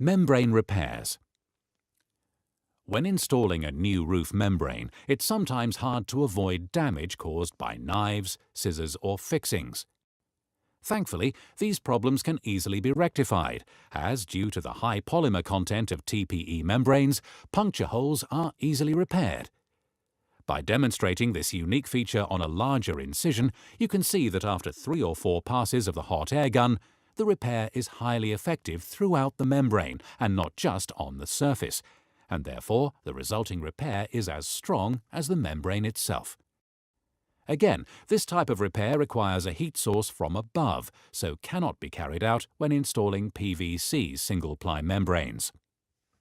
Membrane repairs. When installing a new roof membrane, it's sometimes hard to avoid damage caused by knives, scissors, or fixings. Thankfully, these problems can easily be rectified, as due to the high polymer content of TPE membranes, puncture holes are easily repaired. By demonstrating this unique feature on a larger incision, you can see that after 3 or 4 passes of the hot air gun, the repair is highly effective throughout the membrane and not just on the surface, and therefore the resulting repair is as strong as the membrane itself. Again, this type of repair requires a heat source from above, so cannot be carried out when installing PVC single-ply membranes.